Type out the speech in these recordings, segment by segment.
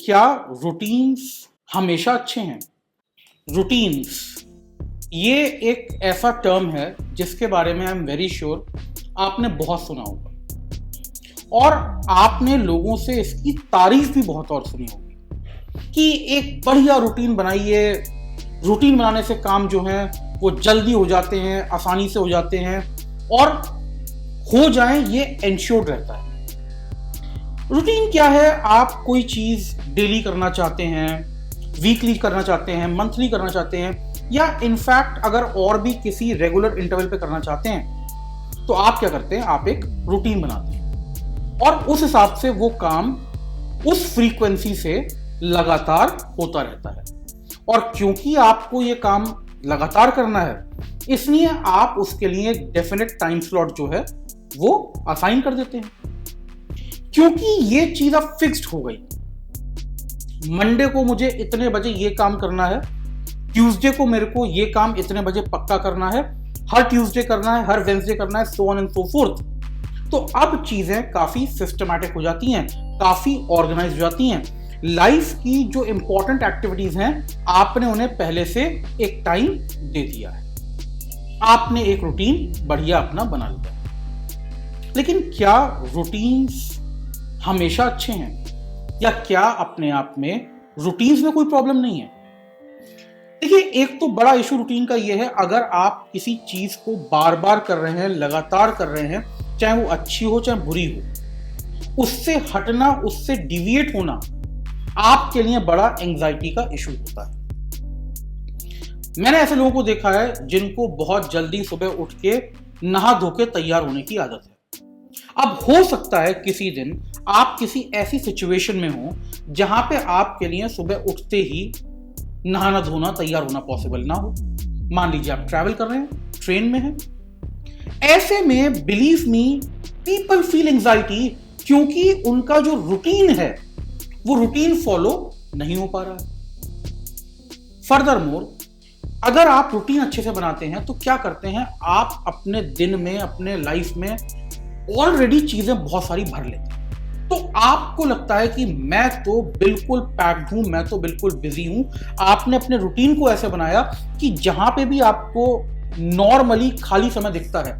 क्या रूटीन्स हमेशा अच्छे हैं? रूटीन्स ये एक ऐसा टर्म है जिसके बारे में आई एम वेरी श्योर आपने बहुत सुना होगा और आपने लोगों से इसकी तारीफ भी बहुत और सुनी होगी कि एक बढ़िया रूटीन बनाइए, रूटीन बनाने से काम जो है वो जल्दी हो जाते हैं, आसानी से हो जाते हैं और हो जाए ये एंश्योर्ड रहता है। रूटीन क्या है? आप कोई चीज डेली करना चाहते हैं, वीकली करना चाहते हैं, मंथली करना चाहते हैं या इनफैक्ट अगर और भी किसी रेगुलर इंटरवल पे करना चाहते हैं तो आप क्या करते हैं? आप एक रूटीन बनाते हैं और उस हिसाब से वो काम उस फ्रीक्वेंसी से लगातार होता रहता है। और क्योंकि आपको ये काम लगातार करना है इसलिए आप उसके लिए एक डेफिनेट टाइम स्लॉट जो है वो असाइन कर देते हैं। क्योंकि ये चीज अब फिक्स्ड हो गई, मंडे को मुझे इतने बजे ये काम करना है, ट्यूसडे को मेरे को ये काम इतने बजे पक्का करना है, हर ट्यूसडे करना है, हर वेडनेसडे करना है, so on and so fourth. तो अब चीजें काफी सिस्टमैटिक हो जाती हैं, काफी ऑर्गेनाइज हो जाती हैं। लाइफ की जो इंपॉर्टेंट एक्टिविटीज हैं आपने उन्हें पहले से एक टाइम दे दिया है, आपने एक रूटीन बढ़िया अपना बना लिया। लेकिन क्या रूटीन्स हमेशा अच्छे हैं या क्या अपने आप में रूटीन्स में कोई प्रॉब्लम नहीं है? देखिए, एक तो बड़ा इशू रूटीन का ये है, अगर आप किसी चीज को बार बार कर रहे हैं, लगातार कर रहे हैं, चाहे वो अच्छी हो चाहे बुरी हो, उससे हटना, उससे डिविएट होना आपके लिए बड़ा एंजाइटी का इशू होता है। मैंने ऐसे लोगों को देखा है जिनको बहुत जल्दी सुबह उठ के नहा धो के तैयार होने की आदत है। अब हो सकता है किसी दिन आप किसी ऐसी सिचुएशन में हो जहां पे आपके लिए सुबह उठते ही नहाना धोना तैयार होना पॉसिबल ना हो। मान लीजिए आप ट्रैवल कर रहे हैं, ट्रेन में हैं, ऐसे में believe me people feel anxiety क्योंकि उनका जो रूटीन है वो रूटीन फॉलो नहीं हो पा रहा है। फर्दरमोर अगर आप रूटीन अच्छे से बनाते हैं तो क्या करते हैं, आप अपने दिन में, अपने लाइफ में ऑलरेडी चीजें बहुत सारी भर लेते हैं। तो आपको लगता है कि मैं तो बिल्कुल पैक्ड हूं, मैं तो बिल्कुल बिजी हूं। आपने अपने रूटीन को ऐसे बनाया कि जहां पे भी आपको नॉर्मली खाली समय दिखता है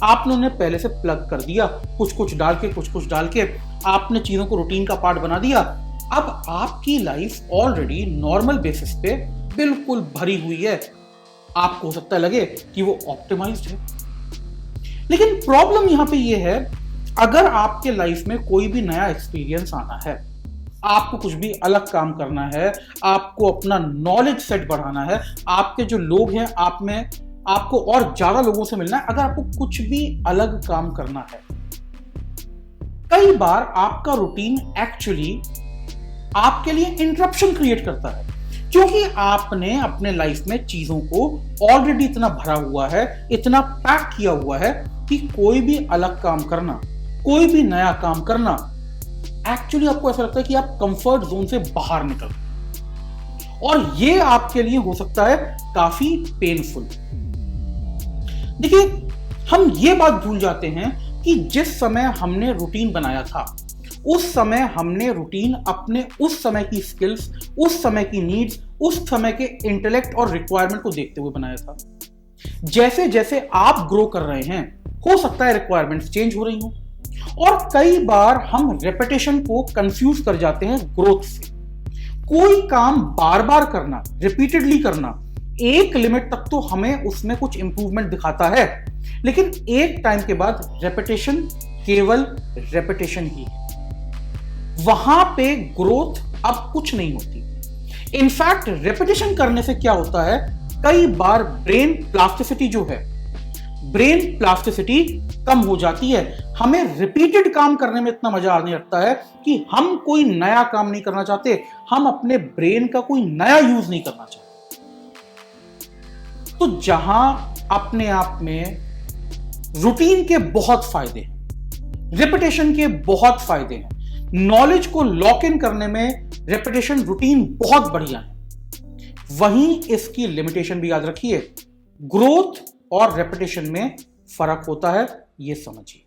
आपने उन्हें पहले से प्लग कर दिया, कुछ कुछ डाल के आपने चीजों को रूटीन का पार्ट बना दिया। अब आपकी लाइफ ऑलरेडी नॉर्मल बेसिस पे बिल्कुल भरी हुई है। आपको हो सकता है लगे कि वो ऑप्टिमाइज्ड है, लेकिन प्रॉब्लम यहां पे ये है, अगर आपके लाइफ में कोई भी नया एक्सपीरियंस आना है, आपको कुछ भी अलग काम करना है, आपको अपना नॉलेज सेट बढ़ाना है, आपके जो लोग हैं आप में आपको और ज्यादा लोगों से मिलना है, अगर आपको कुछ भी अलग काम करना है, कई बार आपका रूटीन एक्चुअली आपके लिए इंटरप्शन क्रिएट करता है क्योंकि आपने अपने लाइफ में चीजों को ऑलरेडी इतना भरा हुआ है, इतना पैक किया हुआ है कि कोई भी अलग काम करना, कोई भी नया काम करना, एक्चुअली आपको ऐसा लगता है कि आप कंफर्ट जोन से बाहर निकल, और ये आपके लिए हो सकता है काफी पेनफुल। देखिए, हम ये बात भूल जाते हैं कि जिस समय हमने रूटीन बनाया था उस समय हमने रूटीन अपने उस समय की स्किल्स, उस समय की नीड्स, उस समय के इंटेलेक्ट और रिक्वायरमेंट को देखते हुए बनाया था। जैसे जैसे आप ग्रो कर रहे हैं हो सकता है रिक्वायरमेंट्स चेंज हो रही हो, और कई बार हम रेपिटेशन को कंफ्यूज कर जाते हैं ग्रोथ से। कोई काम बार बार करना, रिपीटेडली करना, एक लिमिट तक तो हमें उसमें कुछ इंप्रूवमेंट दिखाता है, लेकिन एक टाइम के बाद रेपिटेशन केवल रेपिटेशन ही है, वहां पे ग्रोथ अब कुछ नहीं होती। इनफैक्ट रेपिटेशन करने से क्या होता है, कई बार ब्रेन प्लास्टिसिटी जो है, ब्रेन प्लास्टिसिटी कम हो जाती है। हमें रिपीटेड काम करने में इतना मजा आने लगता है कि हम कोई नया काम नहीं करना चाहते, हम अपने ब्रेन का कोई नया यूज नहीं करना चाहते। तो जहां अपने आप में रूटीन के बहुत फायदे हैं, रिपीटेशन के बहुत फायदे हैं, नॉलेज को लॉक इन करने में रेपिटेशन रूटीन बहुत बढ़िया है, वहीं इसकी लिमिटेशन भी याद रखिए। ग्रोथ और रेपिटेशन में फर्क होता है, ये समझिए।